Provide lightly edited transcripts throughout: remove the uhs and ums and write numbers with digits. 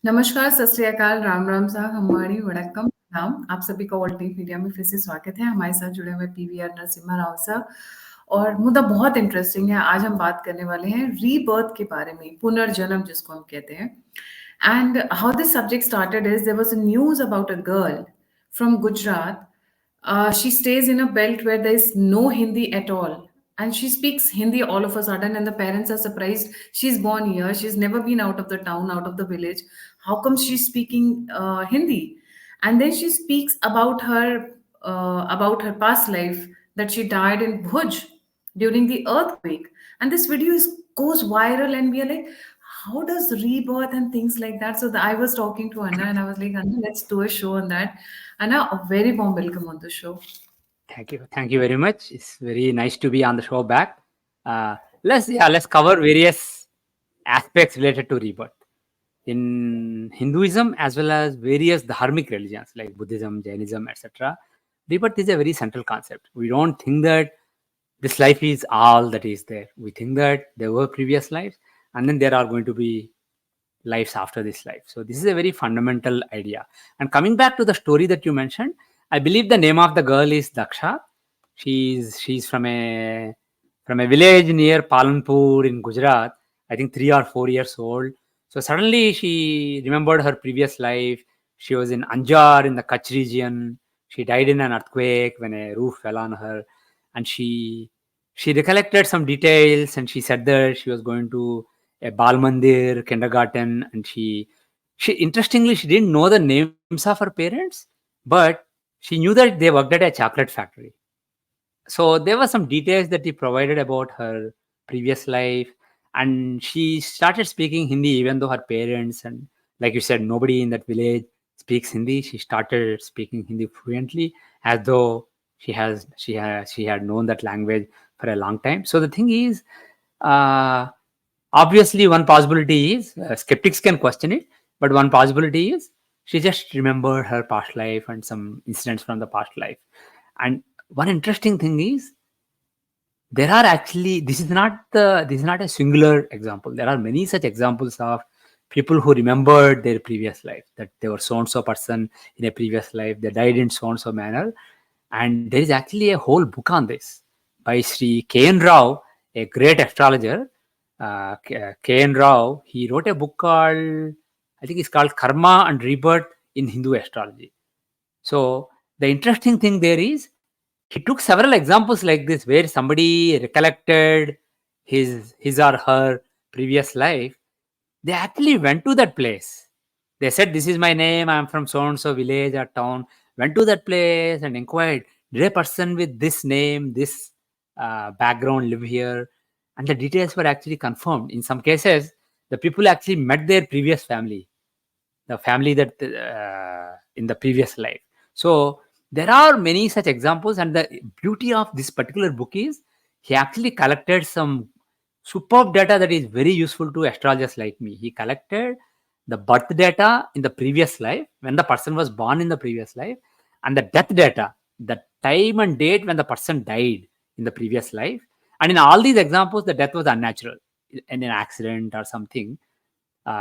नमस्कार, सत श्री अकाल, राम राम साहब, हमारी वड़क्कम नाम आप सभी का ऑल्टरनेट मीडिया में फिर से स्वागत है। हमारे साथ जुड़े हुए पीवीआर नरसिम्हा राव साहब और मुद्दा बहुत इंटरेस्टिंग है। आज हम बात करने वाले हैं रीबर्थ के बारे में, पुनर्जन्म जिसको हम कहते हैं। And how this subject started is there was a news about a girl from Gujarat. She stays in a belt where there is no Hindi at all. And she speaks Hindi all of a sudden, and the parents are surprised. She's born here. She's never been out of the town, out of the village. How come she's speaking Hindi? And then she speaks about her past life, that she died in Bhuj during the earthquake. And this video goes viral, and we are like, how does rebirth and things like that? So I was talking to Anna, and I was like, Anna, let's do a show on that. Anna, a very warm welcome on the show. Thank you. Thank you very much. It's very nice to be on the show back. Let's cover various aspects related to rebirth. In Hinduism as well as various dharmic religions like Buddhism, Jainism, etc., rebirth is a very central concept. We don't think that this life is all that is there. We think that there were previous lives and then there are going to be lives after this life. So this is a very fundamental idea. And coming back to the story that you mentioned, I believe the name of the girl is Daksha. She's from a village near Palanpur in Gujarat. I think 3 or 4 years old. So suddenly she remembered her previous life. She was in Anjar in the Kutch region. She died in an earthquake when a roof fell on her, and she recollected some details, and she said that she was going to a Bal Mandir kindergarten, and she interestingly she didn't know the names of her parents, but she knew that they worked at a chocolate factory. So there were some details that he provided about her previous life, and she started speaking Hindi even though her parents and, like you said, nobody in that village speaks Hindi. She started speaking Hindi fluently as though she had known that language for a long time. So the thing is, obviously one possibility is, skeptics can question it, but one possibility is she just remembered her past life and some incidents from the past life. And one interesting thing is, there are actually, this is not a singular example. There are many such examples of people who remembered their previous life, that they were so and so person in a previous life, they died in so and so manner. And there is actually a whole book on this by Sri K.N. Rao, a great astrologer. K.N. Rao, he wrote a book called, I think it's called Karma and Rebirth in Hindu Astrology. So the interesting thing there is, he took several examples like this where somebody recollected his or her previous life. They actually went to that place. They said, this is my name, I'm from so and so village or town. Went to that place and inquired, did a person with this name, this background live here? And the details were actually confirmed. In some cases, the people actually met their previous family, the family that in the previous life. So there are many such examples, and the beauty of this particular book is he actually collected some superb data that is very useful to astrologers like me. He collected the birth data in the previous life, when the person was born in the previous life, and the death data, the time and date when the person died in the previous life. And in all these examples, the death was unnatural, in an accident or something.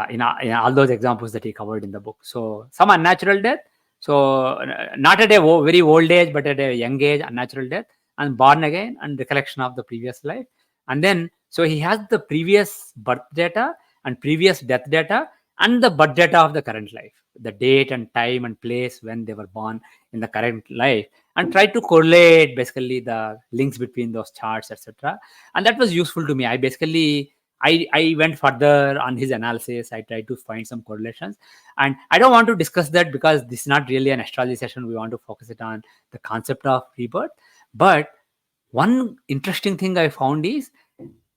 In all those examples that he covered in the book. So some unnatural death. So not at a very old age, but at a young age, unnatural death, and born again, and recollection of the previous life. And then, so he has the previous birth data and previous death data and the birth data of the current life, the date and time and place when they were born in the current life, and try to correlate basically the links between those charts, etc. And that was useful to me. I went further on his analysis. I tried to find some correlations, and I don't want to discuss that because this is not really an astrology session. We want to focus it on the concept of rebirth. But one interesting thing I found is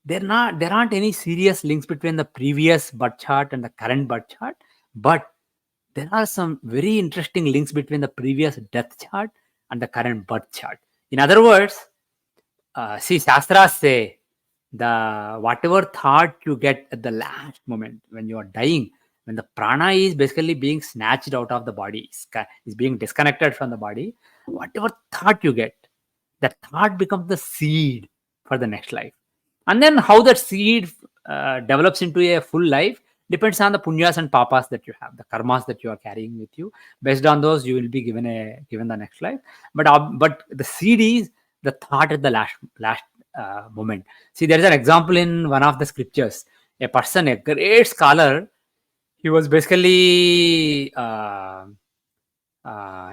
there aren't any serious links between the previous birth chart and the current birth chart, but there are some very interesting links between the previous death chart and the current birth chart. In other words, see, Shastras say, the whatever thought you get at the last moment when you are dying, when the prana is basically being snatched out of the body, is being disconnected from the body, whatever thought you get, that thought becomes the seed for the next life. And then how that seed develops into a full life depends on the punyas and papas that you have, the karmas that you are carrying with you. Based on those, you will be given the next life. But the seed is the thought at the last moment. See, there is an example in one of the scriptures. A person, a great scholar, he was basically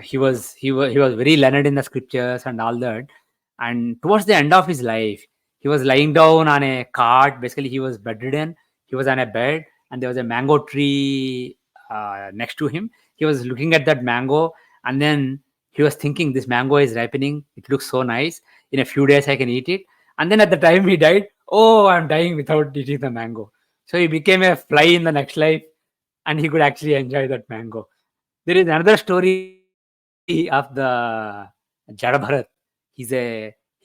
he was very learned in the scriptures and all that. And towards the end of his life, he was lying down on a cot. Basically, he was bedridden. He was on a bed, and there was a mango tree next to him. He was looking at that mango, and then he was thinking, "This mango is ripening. It looks so nice. In a few days, I can eat it." And then at the time he died, oh, I'm dying without eating the mango. So he became a fly in the next life, and he could actually enjoy that mango. There is another story of the Jadabharat. He's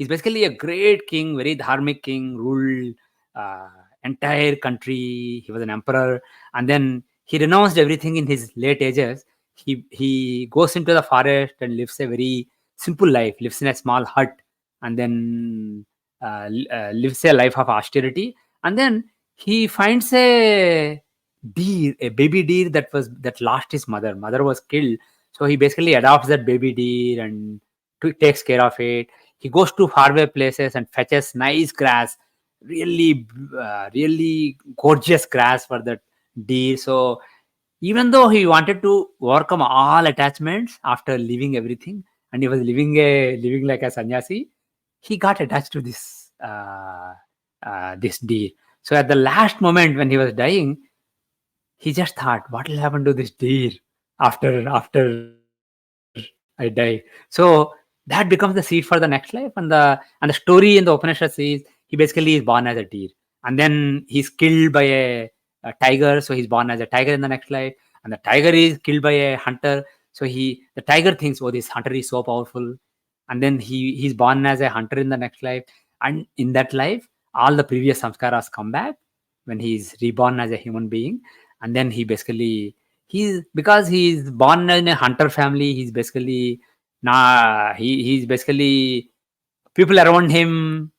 basically a great king, very dharmic king, ruled uh, entire country. He was an emperor, and then he renounced everything in his late ages. He goes into the forest and lives a very simple life. Lives in a small hut, and then lives a life of austerity. And then he finds a deer, a baby deer that lost his mother. Mother was killed, so he basically adopts that baby deer and takes care of it. He goes to faraway places and fetches nice grass, really gorgeous grass for that deer. So even though he wanted to overcome all attachments after leaving everything, and he was living like a sannyasi, he got attached to this deer. So at the last moment when he was dying, he just thought, what will happen to this deer after I die? So that becomes the seed for the next life. And the story in the Upanishad says he basically is born as a deer, and then he's killed by a tiger, so he's born as a tiger in the next life. And the tiger is killed by a hunter, so the tiger thinks, oh, this hunter is so powerful, and then he's born as a hunter in the next life. And in that life, all the previous samskaras come back when he's reborn as a human being. And then because he's born in a hunter family, he's basically he's basically, people around him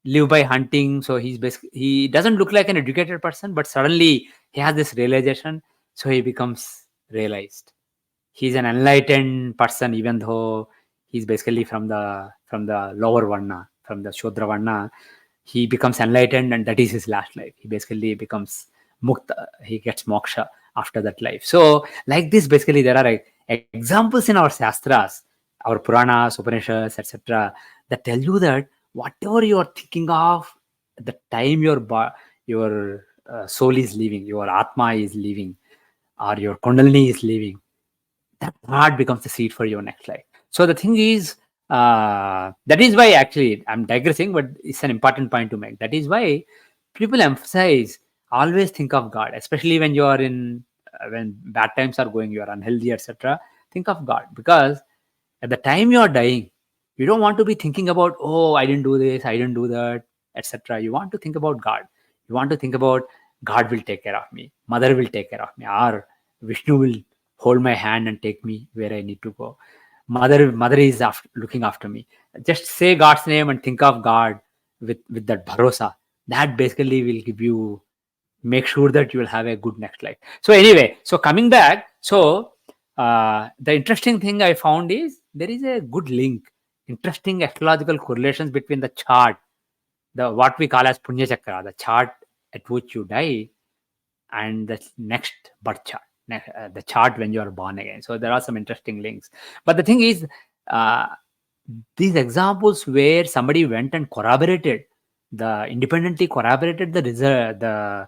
live by hunting. So he doesn't look like an educated person, but suddenly he has this realization, so he becomes realized. He's an enlightened person, even though he's basically from the lower varna, from the Shodra varna. He becomes enlightened, and that is his last life. He basically becomes mukta. He gets moksha after that life. So like this, basically there are examples in our shastras, our Puranas, Upanishads, etc., that tell you that whatever you are thinking of at the time your soul is leaving, your atma is leaving, or your kundalini is leaving, that thought becomes the seed for your next life. So the thing is, that is why, actually, I'm digressing, but it's an important point to make. That is why people emphasize, always think of God, especially when you are when bad times are going, you are unhealthy, etc. Think of God, because at the time you are dying, you don't want to be thinking about, oh, I didn't do this, I didn't do that, etc. You want to think about God. You want to think about, God will take care of me, mother will take care of me, or Vishnu will hold my hand and take me where I need to go. Mother is looking after me. Just say God's name and think of God with that bharosa. That basically will make sure that you will have a good next life. So anyway, so coming back, so the interesting thing I found is there is a good link, interesting astrological correlations between the chart, the what we call as punya chakra, the chart at which you die, and the next birth chart, the chart when you are born again. So there are some interesting links. But the thing is, uh, these examples where somebody went and independently corroborated the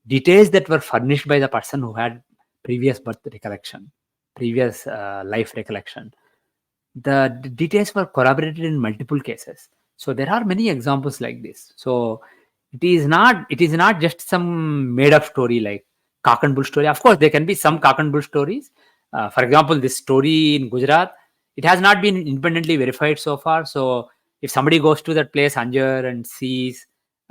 details that were furnished by the person who had previous birth recollection, previous life recollection. The details were corroborated in multiple cases. So there are many examples like this. So it is not just some made up story like cock and bull story. Of course, there can be some cock and bull stories. For example, this story in Gujarat, it has not been independently verified so far. So if somebody goes to that place, Anjar, and sees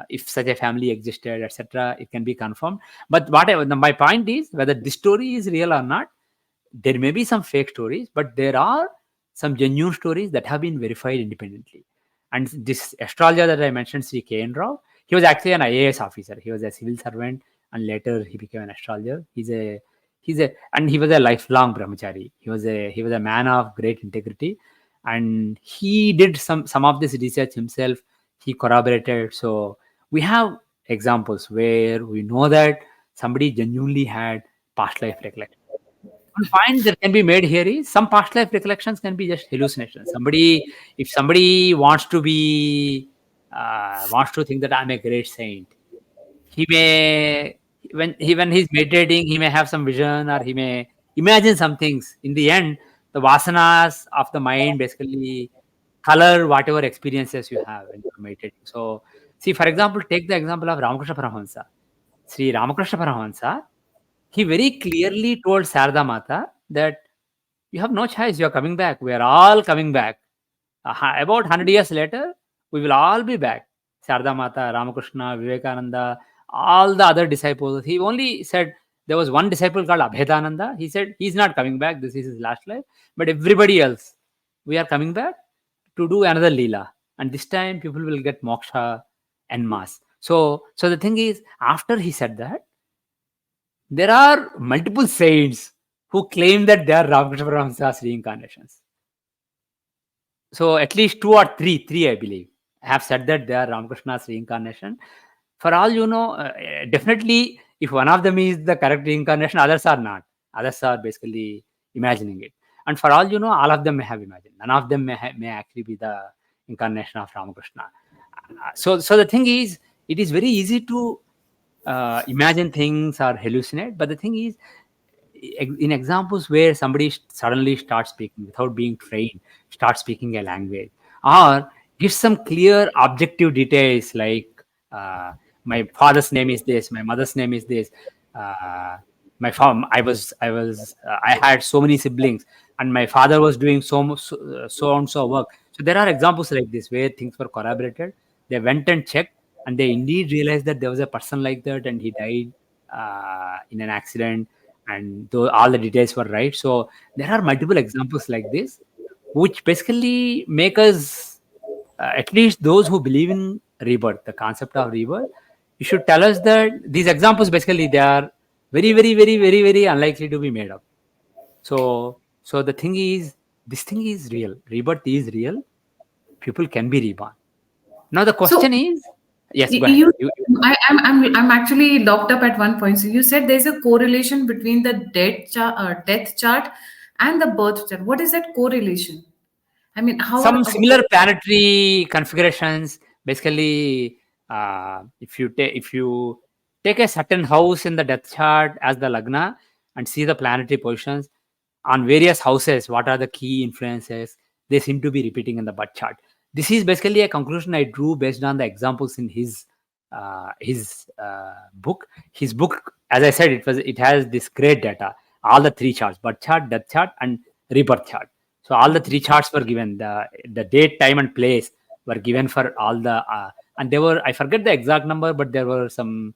if such a family existed, etc., it can be confirmed. But my point is, whether this story is real or not, there may be some fake stories, but there are some genuine stories that have been verified independently. And this astrologer that I mentioned, Sri K.N. Rao, he was actually an IAS officer. He was a civil servant, and later he became an astrologer. And he was a lifelong brahmachari. He was a man of great integrity, and he did some of this research himself. He corroborated. So we have examples where we know that somebody genuinely had past life recollection. One point that can be made here is some past life recollections can be just hallucinations. If somebody wants to think that I'm a great saint, he may when he's meditating, he may have some vision, or he may imagine some things. In the end, the vasanas of the mind basically color whatever experiences you have when you're meditating. So, see, for example, take the example of Ramakrishna Paramahansa. Sri Ramakrishna Paramahansa, he very clearly told Sarada Mata that you have no choice. You are coming back. We are all coming back. About 100 years later, we will all be back. Sarada Mata, Ramakrishna, Vivekananda, all the other disciples. He only said there was one disciple called Abhedananda. He said he's not coming back. This is his last life. But everybody else, we are coming back to do another Leela. And this time people will get moksha en masse. So the thing is, after he said that, there are multiple saints who claim that they are Ramakrishna Paramahansa's reincarnations. So at least two or three, I believe, have said that they are Ramakrishna's reincarnation. For all you know, definitely, if one of them is the correct reincarnation, others are not. Others are basically imagining it. And for all you know, all of them may have imagined. None of them may actually be the incarnation of Ramakrishna. So the thing is, it is very easy to imagine things or hallucinate. But the thing is, in examples where somebody suddenly starts speaking without being trained, starts speaking a language, or gives some clear objective details like my father's name is this, my mother's name is this, my farm, I had so many siblings, and my father was doing so and so work. So there are examples like this where things were corroborated. They went and checked, and they indeed realized that there was a person like that, and he died in an accident, and all the details were right. So there are multiple examples like this, which basically make us, at least those who believe in rebirth, the concept of rebirth, you should tell us that these examples basically they are very, very, very, very, very unlikely to be made up. So the thing is, this thing is real. Rebirth is real. People can be reborn. Now the So question is, yes, go ahead. you, I'm actually locked up at one point. So you said there's a correlation between the death chart and the birth chart. What is that correlation? I mean, Some similar planetary configurations. Basically, if you take a certain house in the death chart as the lagna and see the planetary positions on various houses, what are the key influences? They seem to be repeating in the birth chart. This is basically a conclusion I drew based on the examples in his book. His book, as I said, it has this great data, all the three charts: birth chart, death chart, and rebirth chart. So all the three charts were given. The date, time, and place were given for all the and there were, I forget the exact number, but there were some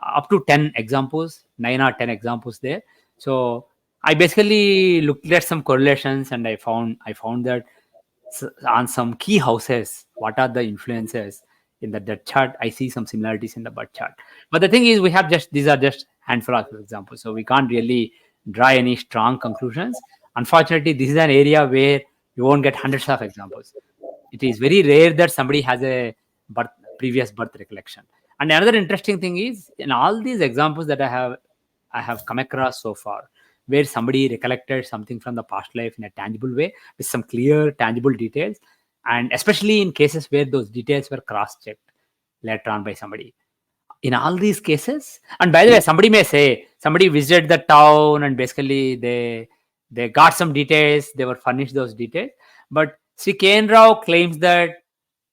up to 10 examples, 9 or 10 examples there. So I basically looked at some correlations, and I found that on some key houses, what are the influences in the death chart. I see some similarities in the birth chart. But the thing is, these are just handful of examples, so we can't really draw any strong conclusions. Unfortunately, this is an area where you won't get hundreds of examples. It is very rare that somebody has a previous birth recollection. And another interesting thing is, in all these examples that I have come across so far, where somebody recollected something from the past life in a tangible way with some clear, tangible details, and especially in cases where those details were cross-checked later on by somebody. In all these cases, and by the way, somebody may say somebody visited the town and basically they got some details, they were furnished those details. But Sri K.N. Rao claims that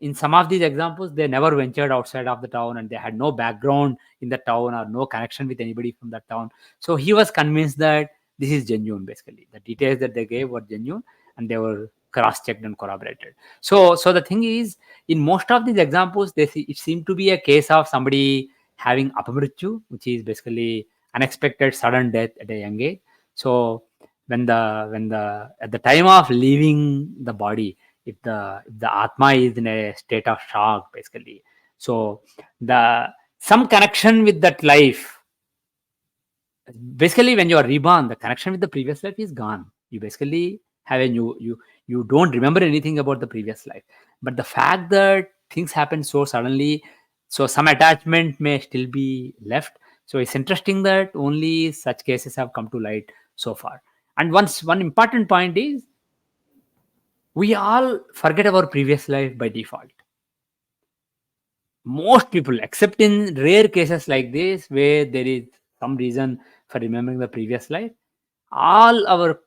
in some of these examples, they never ventured outside of the town, and they had no background in the town or no connection with anybody from that town. So he was convinced that this is genuine. Basically, the details that they gave were genuine, and they were cross-checked and corroborated. So the thing is, in most of these examples, it seemed to be a case of somebody having apamrityu, which is basically unexpected sudden death at a young age. So when the at the time of leaving the body, if the atma is in a state of shock, basically, so some connection with that life basically when you are reborn, the connection with the previous life is gone. You basically have a new you don't remember anything about the previous life. But the fact that things happen so suddenly, so some attachment may still be left. So it's interesting that only such cases have come to light so far. And one important point is, we all forget our previous life by default. Most people, except in rare cases like this where there is some reason for remembering the previous life, all our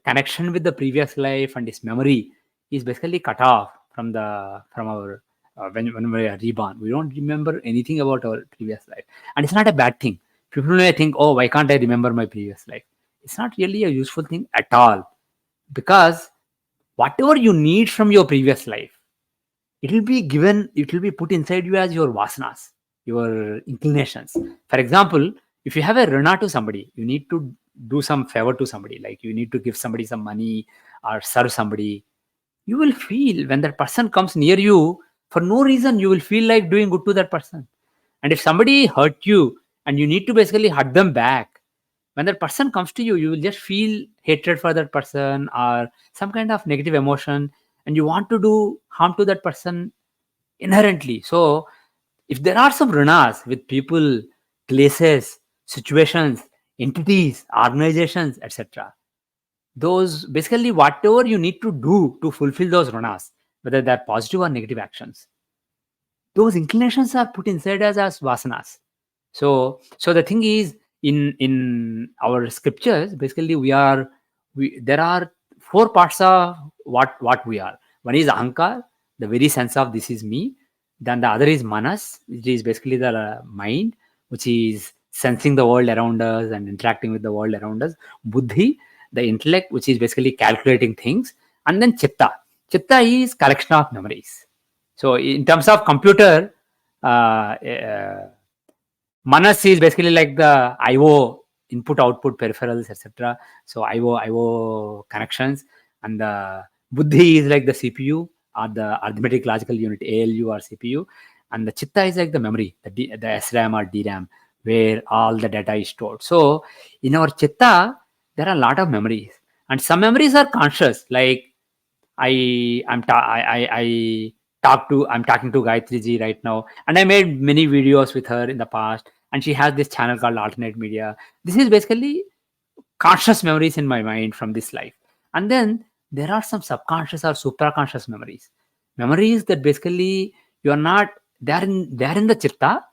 connection with the previous life and its memory is basically cut off from our when we are reborn. We don't remember anything about our previous life, and it's not a bad thing. People may think, oh, why can't I remember my previous life? It's not really a useful thing at all, because whatever you need from your previous life, it will be given, it will be put inside you as your vasanas, your inclinations. For example, if you have a rana to somebody, you need to do some favor to somebody, like you need to give somebody some money or serve somebody. You will feel when that person comes near you, for no reason, you will feel like doing good to that person. And if somebody hurt you and you need to basically hurt them back, when that person comes to you, you will just feel hatred for that person or some kind of negative emotion, and you want to do harm to that person inherently. So if there are some runas with people, places, situations, entities, organizations, etc., those basically whatever you need to do to fulfill those runas, whether they're positive or negative actions, those inclinations are put inside us as vasanas. So the thing is, in our scriptures, basically we there are four parts of what we are. One is ahankar, the very sense of this is me. Then the other is manas, which is basically the mind, which is sensing the world around us and interacting with the world around us. Buddhi, the intellect, which is basically calculating things. And then chitta. Chitta is collection of memories. So in terms of computer, Manas is basically like the IO, input output peripherals, etc. So IO connections, and the Buddhi is like the CPU or the arithmetic logical unit, ALU or CPU, and the Chitta is like the memory, the SRAM or DRAM, where all the data is stored. So in our Chitta, there are a lot of memories, and some memories are conscious, like I'm talking to Gayatri ji right now, and I made many videos with her in the past, and she has this channel called Alternate Media. This is basically conscious memories in my mind from this life. And then there are some subconscious or supraconscious memories that basically you are not, they're in the chitta,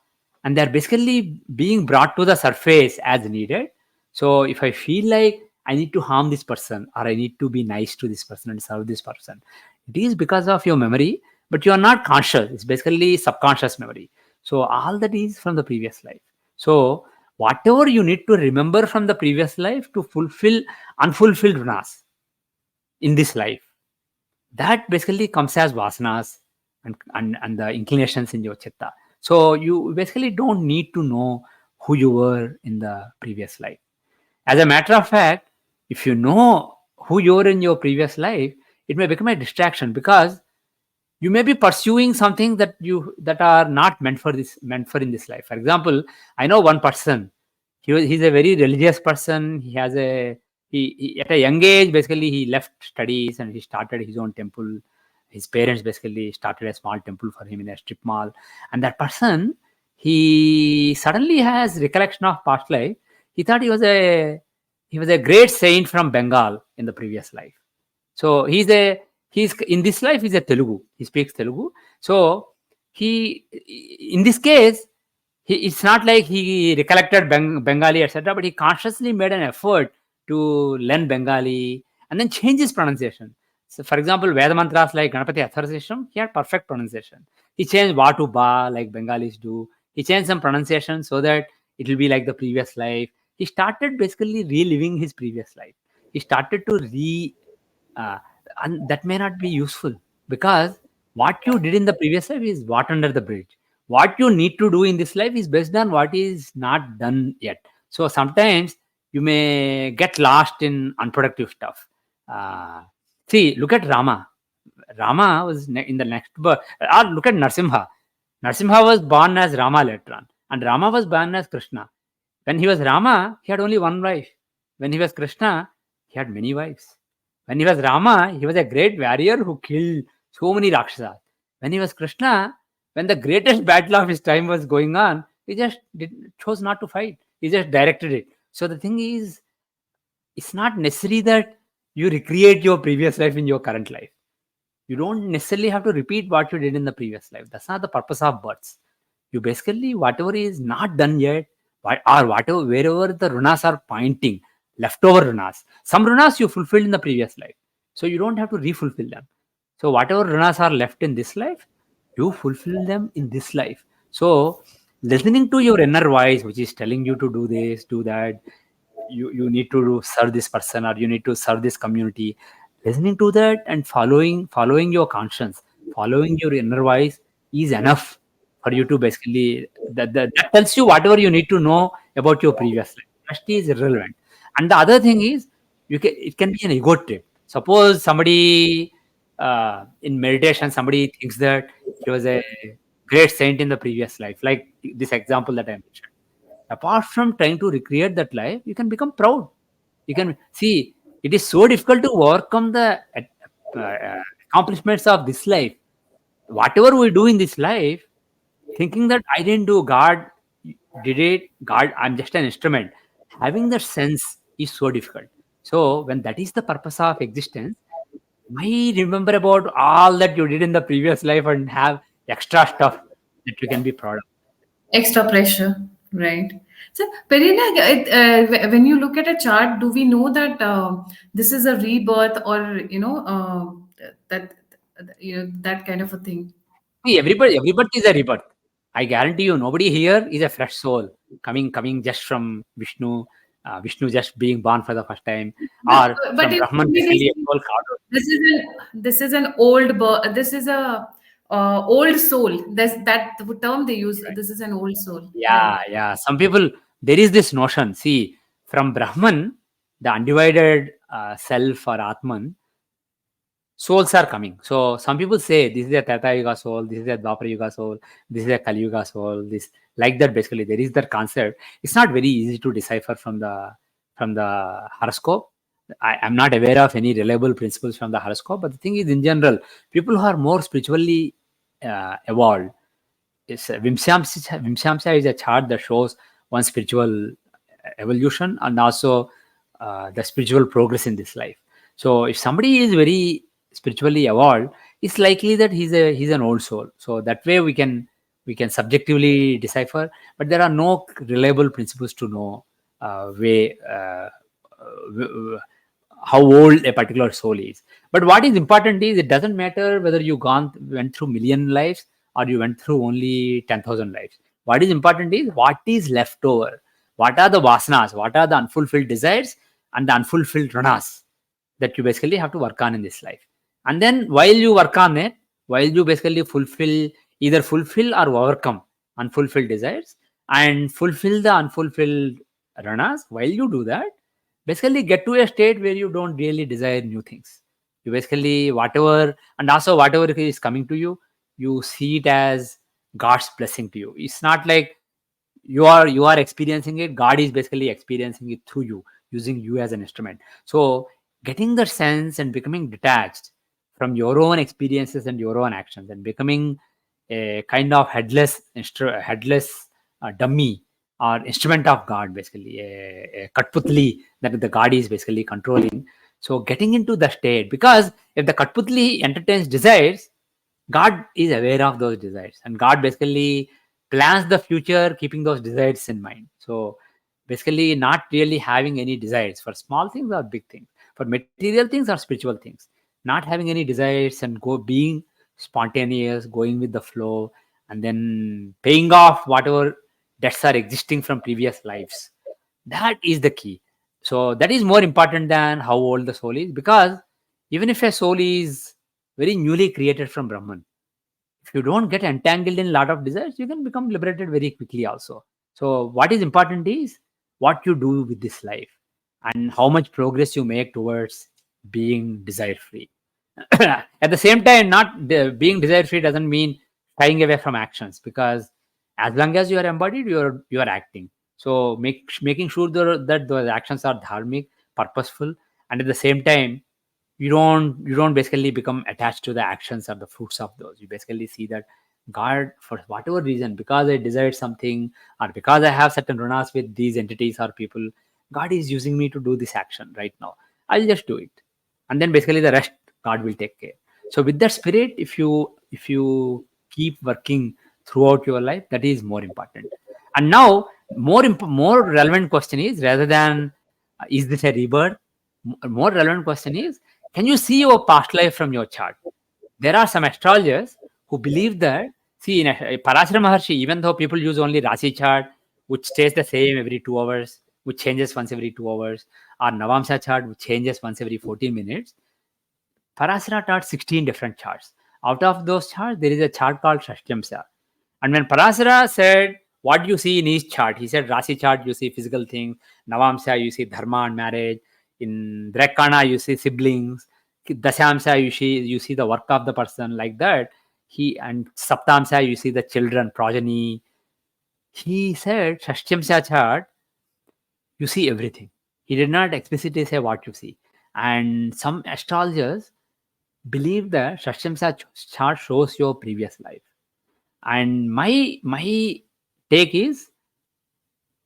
and they're basically being brought to the surface as needed. So if I feel like I need to harm this person, or I need to be nice to this person and serve this person, it is because of your memory, but you are not conscious. It's basically subconscious memory. So all that is from the previous life. So whatever you need to remember from the previous life to fulfill unfulfilled runas in this life, that basically comes as vasanas and the inclinations in your chitta. So you basically don't need to know who you were in the previous life. As a matter of fact, if you know who you were in your previous life, it may become a distraction, because you may be pursuing something that are not meant for in this life. For example, I know one person. He's a very religious person. He at a young age, basically he left studies and he started his own temple. His parents basically started a small temple for him in a strip mall. And that person, he suddenly has recollection of past life. He thought he was a great saint from Bengal in the previous life. So he's in this life he's a Telugu. He speaks Telugu. So he in this case, it's not like he recollected Bengali, etc., but he consciously made an effort to learn Bengali and then change his pronunciation. So, for example, Veda mantras like Ganapati Atharvasisham, he had perfect pronunciation. He changed va to ba like Bengalis do. He changed some pronunciation so that it will be like the previous life. He started basically reliving his previous life. He started to uh, and that may not be useful, because what you did in the previous life is what under the bridge. What you need to do in this life is based on what is not done yet. So sometimes you may get lost in unproductive stuff. uh, See, look at Rama was in the next birth. Or look at Narsimha. Narsimha was born as Rama later on, and Rama was born as Krishna. When he was Rama, he had only one wife. When he was Krishna, he had many wives. When he was Rama, he was a great warrior who killed so many Rakshasas. When he was Krishna, when the greatest battle of his time was going on, he just chose not to fight. He just directed it. So the thing is, it's not necessary that you recreate your previous life in your current life. You don't necessarily have to repeat what you did in the previous life. That's not the purpose of births. You basically, whatever is not done yet, or whatever, wherever the runas are pointing, leftover runas. Some runas you fulfilled in the previous life, so you don't have to refulfill them. So whatever runas are left in this life, you fulfill them in this life. So listening to your inner voice, which is telling you to do this, do that, you need to serve this person or you need to serve this community, listening to that and following your conscience, following your inner voice is enough for you to basically that tells you whatever you need to know about your previous life. Rest is irrelevant. And the other thing is, it can be an ego trip. Suppose somebody in meditation, somebody thinks that he was a great saint in the previous life, like this example that I mentioned. Apart from trying to recreate that life, you can become proud. You can see it is so difficult to overcome the accomplishments of this life. Whatever we do in this life, thinking that I didn't do, God did it, God, I'm just an instrument. Having that sense is so difficult. So when that is the purpose of existence, why remember about all that you did in the previous life and have extra stuff that you can be proud of? Extra pressure, right? So, Perina, when you look at a chart, do we know that this is a rebirth, or that that kind of a thing? See, everybody is a rebirth. I guarantee you, nobody here is a fresh soul coming just from Vishnu, Vishnu just being born for the first time, But or but from in Brahman, Hindi they basically a say soul carved out. this is an old this is a old soul. That the term they use. Right. This is an old soul. Yeah, Right. yeah. Some people, there is this notion. See, from Brahman, the undivided self or Atman, souls are coming. So some people say this is a Treta Yuga soul, this is a Dwapara Yuga soul, this is a Kali Yuga soul. This like that. Basically, there is that concept. It's not very easy to decipher from the horoscope. I'm not aware of any reliable principles from the horoscope. But the thing is, in general, people who are more spiritually evolved, Vimshamsa is a chart that shows one spiritual evolution and also the spiritual progress in this life. So if somebody is very spiritually evolved, it's likely that he's an old soul. So that way we can subjectively decipher, but there are no reliable principles to know way how old a particular soul is. But what is important is, it doesn't matter whether you went through million lives or you went through only 10,000 lives. What is important is what is left over. What are the vasanas? What are the unfulfilled desires and the unfulfilled ranas that you basically have to work on in this life? And then while you work on it, while you basically either fulfill or overcome unfulfilled desires and fulfill the unfulfilled ranas, while you do that, basically get to a state where you don't really desire new things. You basically whatever, and also whatever is coming to you, you see it as God's blessing to you. It's not like you are experiencing it. God is basically experiencing it through you, using you as an instrument. So getting the sense and becoming detached from your own experiences and your own actions, and becoming a kind of headless dummy or instrument of God, basically a Katputli that the God is basically controlling. So getting into the state, because if the Katputli entertains desires, God is aware of those desires, and God basically plans the future keeping those desires in mind. So basically, not really having any desires for small things or big things, for material things or spiritual things, not having any desires and being spontaneous, going with the flow, and then paying off whatever debts are existing from previous lives. That is the key. So that is more important than how old the soul is, because even if a soul is very newly created from Brahman, if you don't get entangled in a lot of desires, you can become liberated very quickly also. So what is important is what you do with this life and how much progress you make towards being desire free. At the same time, not being desire free doesn't mean shying away from actions, because as long as you are embodied, you are acting. So making sure that those actions are dharmic, purposeful, and at the same time, you don't basically become attached to the actions or the fruits of those. You basically see that God, for whatever reason, because I desired something, or because I have certain runas with these entities or people, God is using me to do this action right now. I'll just do it, and then basically the rest God will take care. So with that spirit, if you keep working throughout your life, that is more important. And now, more relevant question is, rather than is this a rebirth, more relevant question is, can you see your past life from your chart? There are some astrologers who believe that, see, in Parashara Maharshi, even though people use only Rasi chart, which stays the same every 2 hours, which changes once every 2 hours, or Navamsa chart, which changes once every 14 minutes, Parashara taught 16 different charts. Out of those charts, there is a chart called Shashtyamsa. And when Parashara said, what you see in each chart, he said, Rasi chart, you see physical things. Navamsa, you see dharma and marriage. In Drekana, you see siblings. Dashamsa, you see the work of the person, like that. And Saptamsa, you see the children, progeny. He said, Shashtyamsa chart, you see everything. He did not explicitly say what you see. And some astrologers believe that Shashtyamsa chart shows your previous life. And my take is,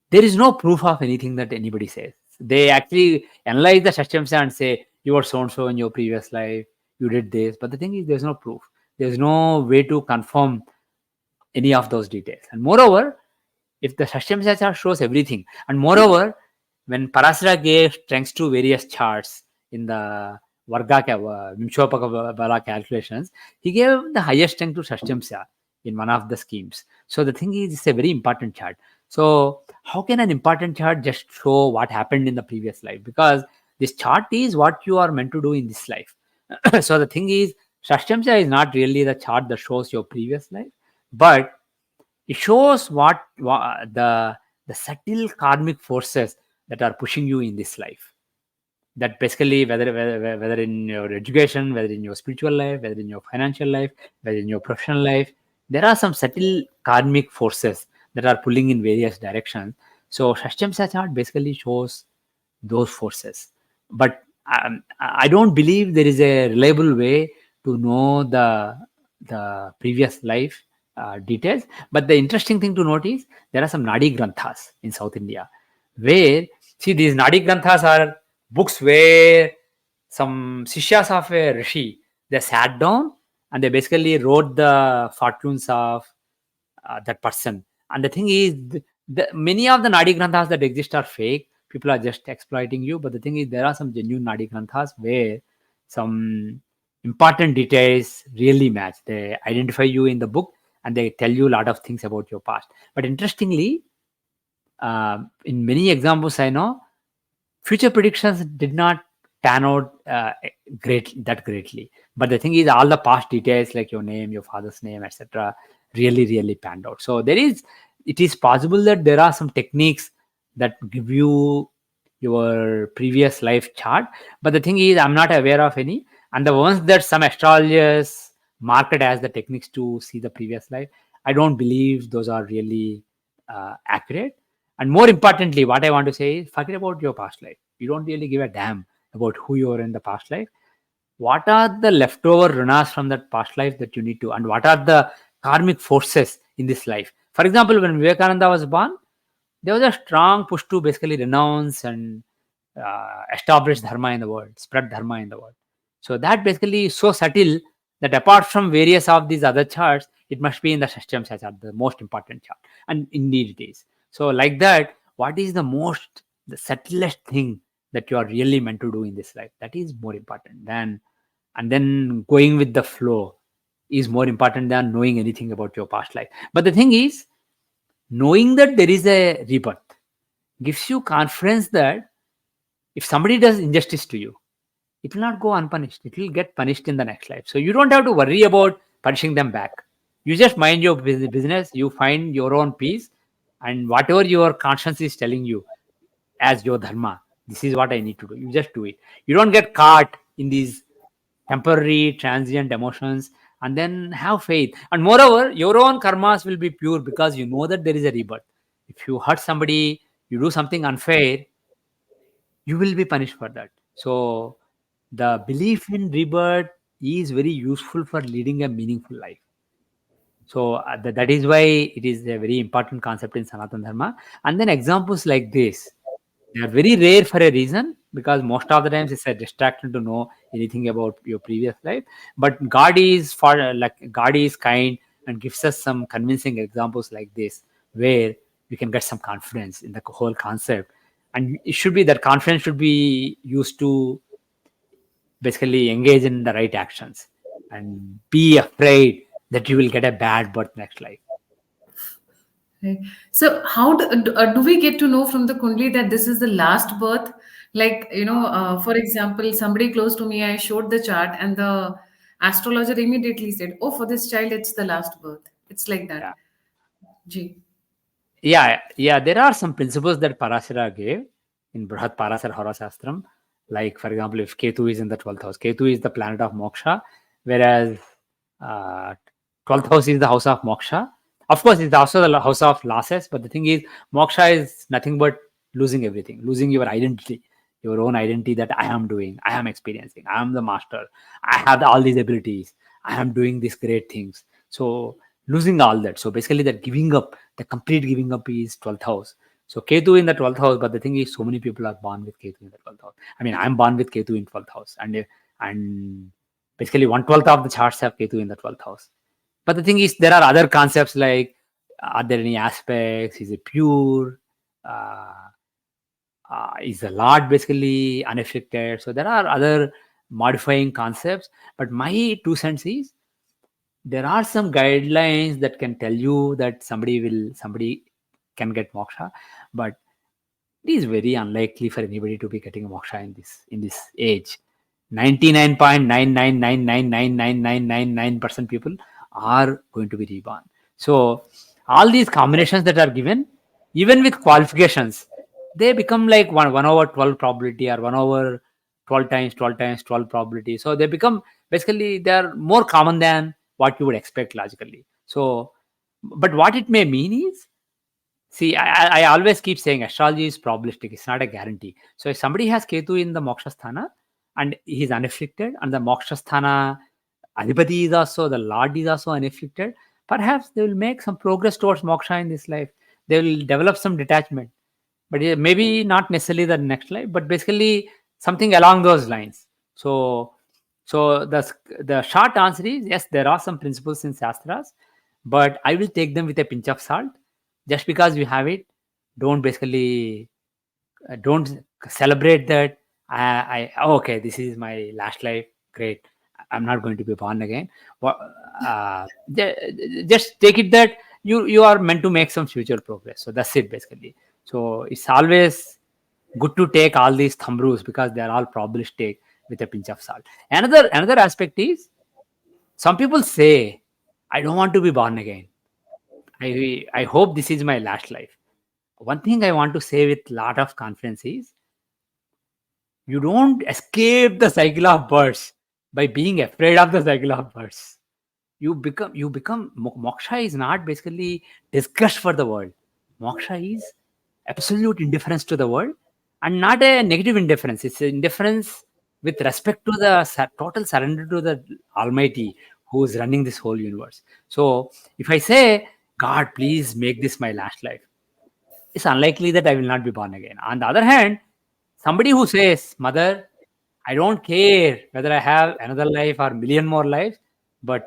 there is no proof of anything that anybody says. They actually analyze the Shashtyamsa and say, you were so and so in your previous life, you did this. But the thing is, there's no proof. There's no way to confirm any of those details. And moreover, if the Shashtyamsa chart shows everything, and moreover, when Parasara gave strengths to various charts in the Vimshopaka Bala calculations, he gave the highest strength to Shashtyamsa in one of the schemes. So the thing is, it's a very important chart. So how can an important chart just show what happened in the previous life? Because this chart is what you are meant to do in this life. So the thing is, Shashtyamsa is not really the chart that shows your previous life, but it shows what the subtle karmic forces that are pushing you in this life. That basically, whether in your education, whether in your spiritual life, whether in your financial life, whether in your professional life, there are some subtle karmic forces that are pulling in various directions. So Shashtyamsa chart basically shows those forces. But I don't believe there is a reliable way to know the previous life details. But the interesting thing to note is, there are some Nadi Granthas in South India, where, see, these Nadi Granthas are books where some Sishyas of a Rishi, they sat down and they basically wrote the fortunes of that person. And the thing is, many of the Nadi Granthas that exist are fake. People are just exploiting you. But the thing is, there are some genuine Nadi Granthas where some important details really match. They identify you in the book and they tell you a lot of things about your past. But interestingly, in many examples I know, future predictions did not pan out greatly. But the thing is, all the past details like your name, your father's name, etc., really panned out. So it is possible that there are some techniques that give you your previous life chart. But the thing is, I'm not aware of any. And the ones that some astrologers market as the techniques to see the previous life, I don't believe those are really accurate. And more importantly, what I want to say is, forget about your past life. You don't really give a damn about who you were in the past life. What are the leftover runas from that past life that you need to, and what are the karmic forces in this life? For example, when Vivekananda was born, there was a strong push to basically renounce and establish dharma in the world, spread dharma in the world. So that basically is so subtle that apart from various of these other charts, it must be in the Shashtyamsa chart, the most important chart. And indeed it is. So like that, what is the subtlest thing that you are really meant to do in this life? That is more important than, and then going with the flow is more important than knowing anything about your past life. But the thing is, knowing that there is a rebirth gives you confidence that if somebody does injustice to you, it will not go unpunished. It will get punished in the next life. So you don't have to worry about punishing them back. You just mind your business, you find your own peace, and whatever your conscience is telling you as your dharma, this is what I need to do. You just do it. You don't get caught in these temporary, transient emotions, and then have faith. And moreover, your own karmas will be pure because you know that there is a rebirth. If you hurt somebody, you do something unfair, you will be punished for that. So the belief in rebirth is very useful for leading a meaningful life. So that is why it is a very important concept in Sanatana Dharma. And then examples like this, they are very rare for a reason, because most of the times it's a distraction to know anything about your previous life. But God is God is kind and gives us some convincing examples like this, where we can get some confidence in the whole concept. And it should be that confidence should be used to basically engage in the right actions and be afraid that you will get a bad birth next life. Right. So, how do we get to know from the Kundli that this is the last birth? Like, for example, somebody close to me, I showed the chart, and the astrologer immediately said, "Oh, for this child, it's the last birth." It's like that. Yeah. G. Yeah. There are some principles that Parashara gave in Brahat Parasara Horasastram. Like, for example, if Ketu is in the 12th house, Ketu is the planet of moksha, whereas uh, 12th house is the house of moksha. Of course, it's also the house of losses, but the thing is, moksha is nothing but losing everything, losing your identity, your own identity that I am doing, I am experiencing, I am the master, I have all these abilities, I am doing these great things. So, losing all that. So, basically, that giving up, the complete giving up is 12th house. So Ketu in the 12th house, but the thing is, so many people are born with Ketu in the 12th house. I mean, I'm born with Ketu in 12th house, and basically 1/12 of the charts have Ketu in the 12th house. But the thing is, there are other concepts like, are there any aspects? Is it pure? Uh, is the Lord basically unafflicted? So there are other modifying concepts. But my 2 cents is, there are some guidelines that can tell you that somebody can get moksha, but it is very unlikely for anybody to be getting a moksha in this age. 99.999999999% people are going to be reborn. So all these combinations that are given, even with qualifications, they become like 1/12 probability, or 1/12 times 12 times 12 probability. So they become, basically, they are more common than what you would expect logically. So, but what it may mean is, see, I always keep saying astrology is probabilistic. It's not a guarantee. So if somebody has Ketu in the Moksha Sthana and he is unafflicted, and the Moksha Sthana Adhipati is also, the Lord is also unafflicted, perhaps they will make some progress towards moksha in this life. They will develop some detachment. But maybe not necessarily the next life, but basically something along those lines. So the short answer is yes, there are some principles in Shastras, but I will take them with a pinch of salt. Just because you have it, don't basically don't celebrate that. Okay, this is my last life. Great, I'm not going to be born again. Just take it that you are meant to make some future progress. So that's it basically. So it's always good to take all these thumb rules, because they are all probabilistic, with a pinch of salt. Another aspect is, some people say, I don't want to be born again. I hope this is my last life. One thing I want to say with lot of confidence is, you don't escape the cycle of births by being afraid of the cycle of births. You become moksha is not basically disgust for the world. Moksha is absolute indifference to the world, and not a negative indifference. It's indifference with respect to the total surrender to the Almighty, who is running this whole universe. So if I say, God, please make this my last life, it's unlikely that I will not be born again. On the other hand, somebody who says, Mother, I don't care whether I have another life or million more lives, but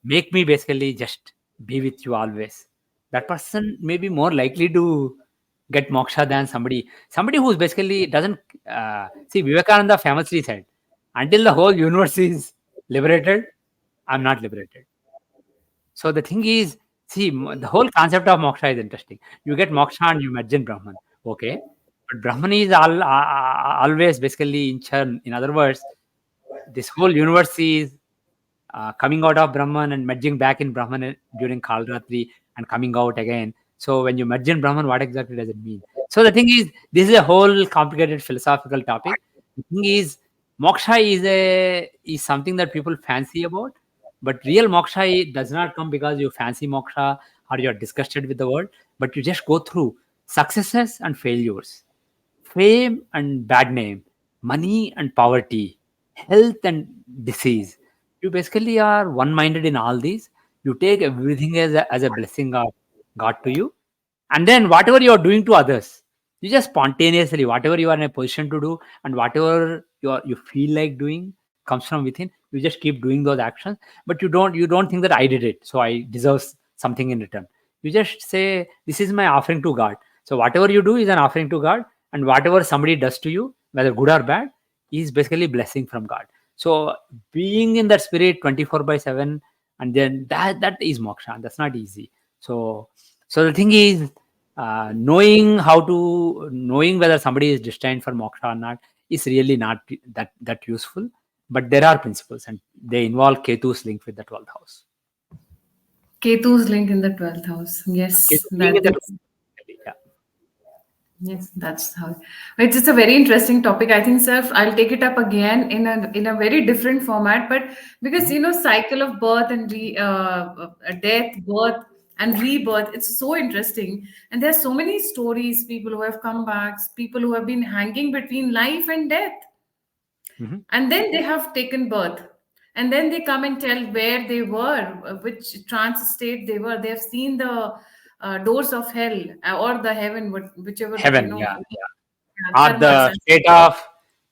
make me basically just be with you always. That person may be more likely to get moksha than somebody who's basically doesn't see. Vivekananda famously said, until the whole universe is liberated, I'm not liberated. So the thing is, see, the whole concept of moksha is interesting. You get moksha and you merge in Brahman. Okay. But Brahman is always basically in churn. In other words, this whole universe is coming out of Brahman and merging back in Brahman during Kalratri and coming out again. So when you merge in Brahman, what exactly does it mean? So the thing is, this is a whole complicated philosophical topic. The thing is, moksha is something that people fancy about, but real moksha does not come because you fancy moksha or you're disgusted with the world. but you just go through successes and failures, fame and bad name, money and poverty, health and disease. You basically are one minded in all these. You take everything as a blessing of God to you. And then whatever you are doing to others, you just spontaneously, whatever you are in a position to do and whatever you feel like doing comes from within, you just keep doing those actions. But you don't think that I did it, so I deserve something in return. You just say, this is my offering to God. So whatever you do is an offering to God, and whatever somebody does to you, whether good or bad, is basically blessing from God. So being in that spirit 24 by 7, and then that is moksha. That's not easy. So the thing is, knowing whether somebody is destined for moksha or not is really not that useful. But there are principles, and they involve Ketu's link with the 12th house. Ketu's link in the 12th house. Ketu Yes, being in the that's 12th, yeah. yes, that's how. It's just a very interesting topic. I think, sir, I'll take it up again in a very different format. But because Mhm. cycle of birth and death, birth and rebirth, it's so interesting. And there's so many stories, people who have come back, people who have been hanging between life and death, Mhm. and then they have taken birth, and then they come and tell where they were, which trance state they were. They have seen the doors of hell, or the heaven, whichever Heaven, yeah, yeah, or karmas. the state of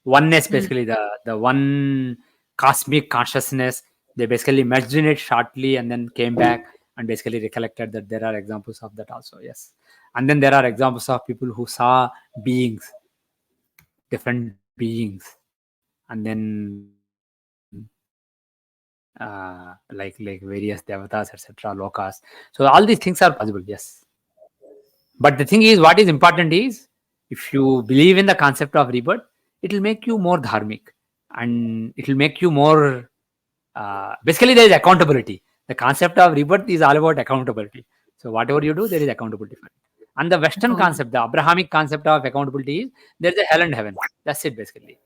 oneness, Hmm. basically the one cosmic consciousness. They basically merged in it shortly and then came back and basically recollected that. There are examples of that also, yes. And then there are examples of people who saw beings, different beings, and then like various devatas, etc., lokas. So all these things are possible, yes. But the thing is, what is important is, if you believe in the concept of rebirth, it will make you more dharmic, and it will make you more. Basically, there is accountability. The concept of rebirth is all about accountability. So whatever you do, there is accountability for it. And the Western Account. concept, the Abrahamic concept of accountability is, there is a hell and heaven. That's it, basically.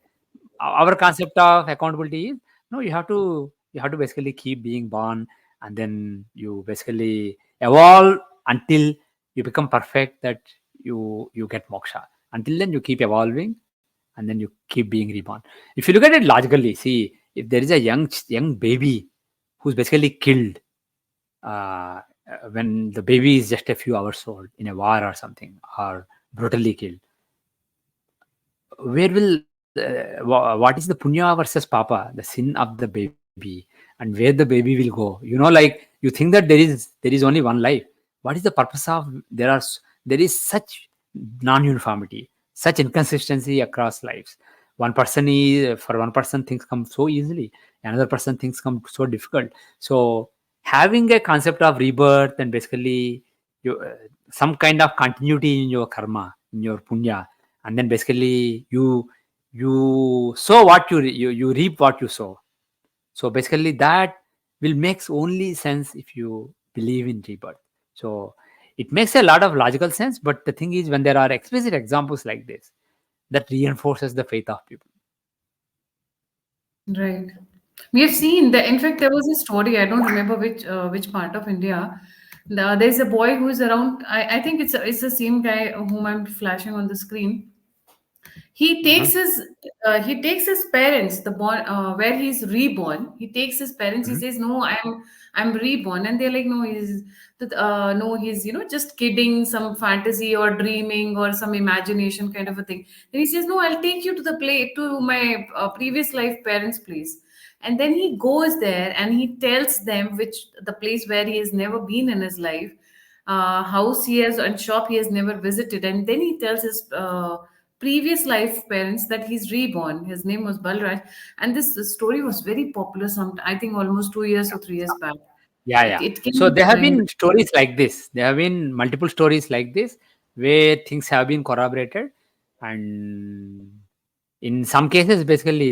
Our concept of accountability is, no, you have to basically keep being born, and then you basically evolve until you become perfect, that you get moksha. Until then, you keep evolving, and then you keep being reborn. If you look at it logically, see, if there is a young baby who's basically killed, when the baby is just a few hours old in a war or something, or brutally killed, where will what is the punya versus papa, the sin of the baby, and where the baby will go? Like, you think that there is only one life. What is the purpose of? There is such non-uniformity, such inconsistency across lives. For one person things come so easily, another person things come so difficult. So having a concept of rebirth, and basically some kind of continuity in your karma, in your punya, and then basically you sow what you reap what you sow. So basically that will makes only sense if you believe in rebirth. So it makes a lot of logical sense, but the thing is, when there are explicit examples like this, that reinforces the faith of people. Right. We have seen the. In fact, there was a story. I don't remember which part of India. There's a boy who's around. I think it's the same guy whom I'm flashing on the screen. He Uh-huh. takes his parents, the born where he's reborn. He takes his parents. He Mhm. says, "No, I'm reborn," and they're like, "No, he's just kidding, some fantasy or dreaming or some imagination kind of a thing." Then he says, "No, I'll take you to my previous life parents' place." And then he goes there and he tells them which the place where he has never been in his life, house he has and shop he has never visited, and then he tells his previous life parents that he's reborn. His name was Balraj, and this story was very popular. I think almost 2 years or 3 years back. Yeah, It yeah. it So came there have trend. been stories like this. There have been multiple stories like this, where things have been corroborated, and in some cases, basically,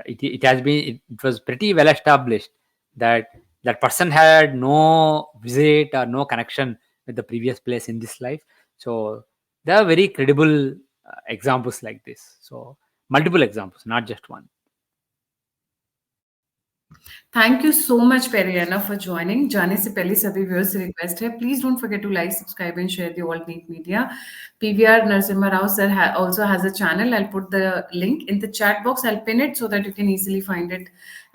it has been it was pretty well established that that person had no visit or no connection with the previous place in this life. So there are very credible examples like this. So multiple examples, not just one. Thank you so much Periyana for joining. जाने से पहले सभी viewers से request है, please don't forget to like, subscribe and share the all neat media. PVR Narasimha Rao sir also has a channel. I'll put the link in the chat box. I'll pin it so that you can easily find it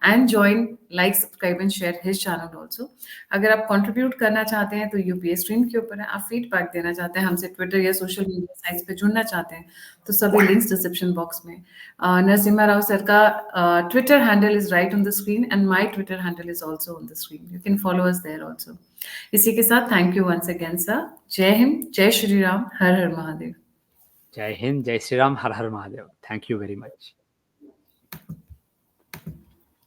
and join, like, subscribe and share his channel also. अगर आप contribute करना चाहते हैं तो UPA screen के ऊपर है. आप फीडबैक देना चाहते हैं, हमसे ट्विटर या सोशल मीडिया साइट्स पे जुड़ना चाहते हैं, तो सभी लिंक्स डिस्क्रिप्शन बॉक्स में. नरसिम्हा राव सर का Twitter handle is right on the screen and my Twitter handle is also on the screen. You can follow us there also. इसी के साथ thank you once again sir. जय हिंद, जय श्री राम, हर हर Mahadev. Jai Hind, Jai Sri Ram, Har Har Mahadev. Thank you very much.